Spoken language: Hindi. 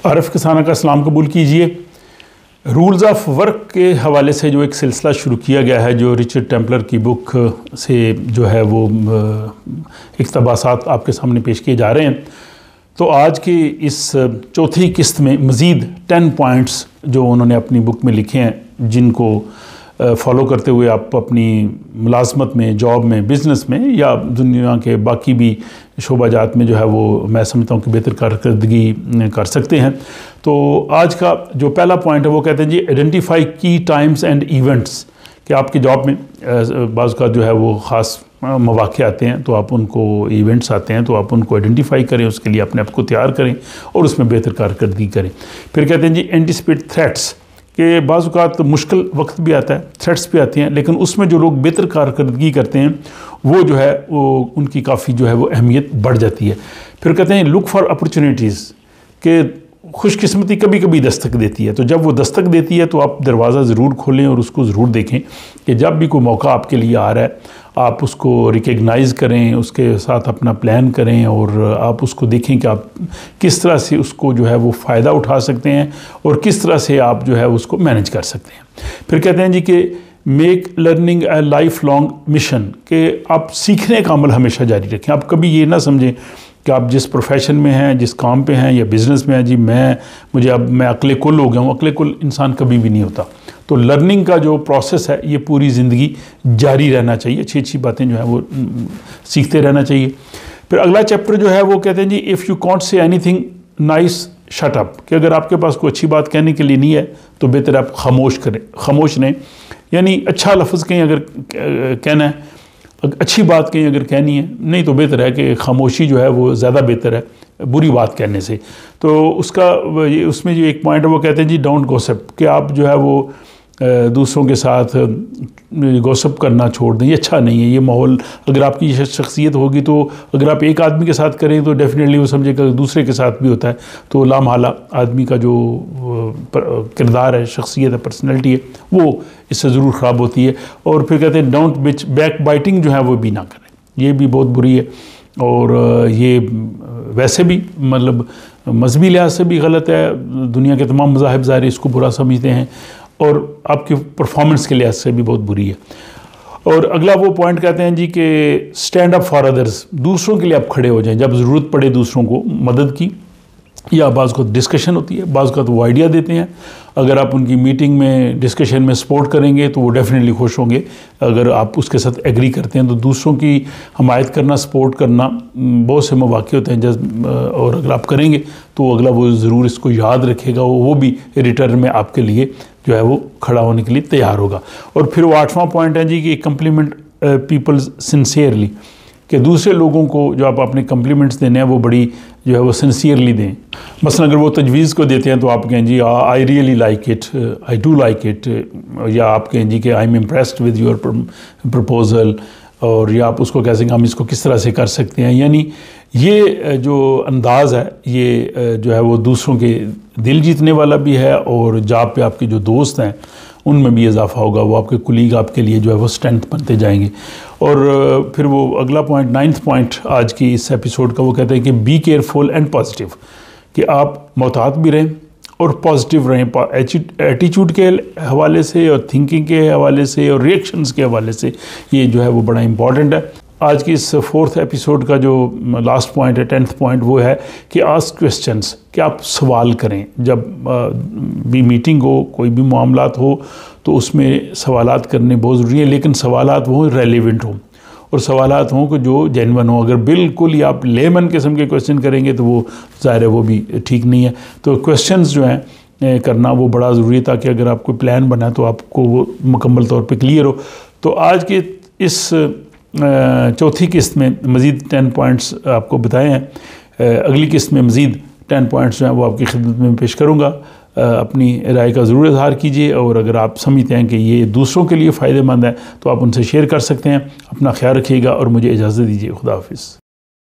आरिफ किसाना का सलाम कबूल कीजिए। रूल्स ऑफ वर्क के हवाले से जो एक सिलसिला शुरू किया गया है, जो रिचर्ड टेम्पलर की बुक से जो है वो इक़्तिबासात आपके सामने पेश किए जा रहे हैं। तो आज की इस चौथी किस्त में मज़ीद 10 पॉइंट्स जो उन्होंने अपनी बुक में लिखे हैं, जिनको फॉलो करते हुए आप अपनी मुलाजमत में, जॉब में, बिज़नेस में या दुनिया के बाकी भी शोबाजात में जो है वो मैं समझता हूँ कि बेहतर कारकर्दगी कर सकते हैं। तो आज का जो पहला पॉइंट है वो कहते हैं जी, आइडेंटिफाई की टाइम्स एंड इवेंट्स। कि आपकी जॉब में बाज़ का जो है वो ख़ास मौक़े आते हैं, तो आप उनको इवेंट्स आते हैं तो आप उनको आइडेंटिफाई करें, उसके लिए अपने आप को तैयार करें और उसमें बेहतर कारकर्दगी करें। फिर कहते हैं जी, एंटिसिपेट थ्रेट्स कि बाज़ औक़ात मुश्किल वक्त भी आता है, थ्रेट्स भी आते हैं, लेकिन उसमें जो लोग बेहतर कारकर्दगी करते हैं वो जो है वो उनकी काफ़ी जो है वो अहमियत बढ़ जाती है। फिर कहते हैं लुक फॉर अपॉर्चुनिटीज़ कि खुशकिस्मती कभी कभी दस्तक देती है, तो जब वो दस्तक देती है तो आप दरवाज़ा ज़रूर खोलें और उसको ज़रूर देखें कि जब भी कोई मौका आपके लिए आ रहा है आप उसको रिकग्नाइज़ करें, उसके साथ अपना प्लान करें और आप उसको देखें कि आप किस तरह से उसको जो है वो फ़ायदा उठा सकते हैं और किस तरह से आप जो है उसको मैनेज कर सकते हैं। फिर कहते हैं जी कि मेक लर्निंग ए लाइफ लॉन्ग मिशन, कि आप सीखने का अमल हमेशा जारी रखें। आप कभी ये ना समझें कि आप जिस प्रोफेशन में हैं, जिस काम पे हैं या बिज़नेस में हैं, जी मैं अक्ल कुल हो गया हूँ। अक्ल कुल इंसान कभी भी नहीं होता। तो लर्निंग का जो प्रोसेस है ये पूरी ज़िंदगी जारी रहना चाहिए, अच्छी अच्छी बातें जो हैं वो सीखते रहना चाहिए। फिर अगला चैप्टर जो है वो कहते हैं जी, if you can't say anything nice shut up, कि अगर आपके पास कोई अच्छी बात कहने के लिए नहीं है तो बेहतर आप खामोश रहें। यानी अच्छा लफ्ज़ कहीं अगर कहना है, अच्छी बात कहीं अगर कहनी है, नहीं तो बेहतर है कि खामोशी जो है वो ज़्यादा बेहतर है बुरी बात कहने से। तो उसमें जो एक पॉइंट है वो कहते हैं जी, डोंट गॉसिप, कि आप जो है वो दूसरों के साथ गॉसिप करना छोड़ दें, ये अच्छा नहीं है। ये माहौल अगर आपकी शख्सियत होगी तो अगर आप एक आदमी के साथ करें तो डेफिनेटली वो समझेगा दूसरे के साथ भी होता है, तो लामहला आदमी का जो किरदार है, शख्सियत है, पर्सनैलिटी है, वो इससे ज़रूर ख़राब होती है। और फिर कहते हैं डोंट बैक बाइटिंग जो है वो भी ना करें, ये भी बहुत बुरी है और ये वैसे भी मतलब मजहबी लिहाज से भी गलत है। दुनिया के तमाम मज़ाहिब ज़ाहिर इसको बुरा समझते हैं और आपकी परफॉर्मेंस के लिहाज से भी बहुत बुरी है। और अगला वो पॉइंट कहते हैं जी कि स्टैंड अप फॉर अदर्स, दूसरों के लिए आप खड़े हो जाएं जब ज़रूरत पड़े दूसरों को मदद की, या बाज़ को डिस्कशन होती है, बाज़ का तो वो आइडिया देते हैं। अगर आप उनकी मीटिंग में डिस्कशन में सपोर्ट करेंगे तो वो डेफिनेटली खुश होंगे। अगर आप उसके साथ एग्री करते हैं तो दूसरों की हमायत करना, सपोर्ट करना बहुत से मौक़े होते हैं और अगर आप करेंगे तो अगला वो ज़रूर इसको याद रखेगा, वो भी रिटर्न में आपके लिए जो है वो खड़ा होने के लिए तैयार होगा। और फिर वो 8वां पॉइंट है जी कि कम्प्लीमेंट पीपल्स सिंसियरली, कि दूसरे लोगों को जो आप अपने कम्प्लीमेंट्स देने हैं वो बड़ी जो है वो सिंसियरली दें। मसलन अगर वो तजवीज़ को देते हैं तो आप कहें जी I really like it, I do like it, या आप कहें जी कि I am impressed with your proposal, और या आप उसको कह सकें हम इसको किस तरह से कर सकते हैं। यानी ये जो अंदाज़ है ये जो है वो दूसरों के दिल जीतने वाला भी है और जॉब पे आपके जो दोस्त हैं उनमें भी इजाफा होगा, वो आपके कुलीग आपके लिए जो है वो स्ट्रेंथ बनते जाएंगे। और फिर वो अगला पॉइंट 9th पॉइंट आज की इस एपिसोड का वो कहते हैं कि बी केयरफुल एंड पॉजिटिव, कि आप मोहतात भी रहें और पॉजिटिव रहें, एटीट्यूड के हवाले से और थिंकिंग के हवाले से और रिएक्शंस के हवाले से। ये जो है वो बड़ा इंपॉर्टेंट है। आज की इस 4th एपिसोड का जो लास्ट पॉइंट है, 10th पॉइंट, वो है कि आस्क क्वेश्चंस, कि आप सवाल करें। जब भी मीटिंग हो, कोई भी मामलात हो तो उसमें सवालात करने बहुत ज़रूरी है, लेकिन सवालात वो रेलेवेंट हों और सवालात हों कि जो जेन्युइन हो। अगर बिल्कुल ही आप लेमन किस्म के क्वेश्चन करेंगे तो वो ज़ाहिर है वो भी ठीक नहीं है। तो क्वेश्चंस जो हैं करना वो बड़ा ज़रूरी है, ताकि अगर आप कोई प्लान बनाए तो आपको वो मुकम्मल तौर पे क्लियर हो। तो आज के इस चौथी किस्त में मज़ीद 10 पॉइंट्स आपको बताए हैं। अगली किस्त में मज़ीद 10 पॉइंट्स जो हैं वो आपकी खिदमत में पेश करूँगा। अपनी राय का ज़रूर इज़हार कीजिए और अगर आप समझते हैं कि ये दूसरों के लिए फ़ायदेमंद है तो आप उनसे शेयर कर सकते हैं। अपना ख्याल रखिएगा और मुझे इजाज़त दीजिए। खुदा हाफ़िज़।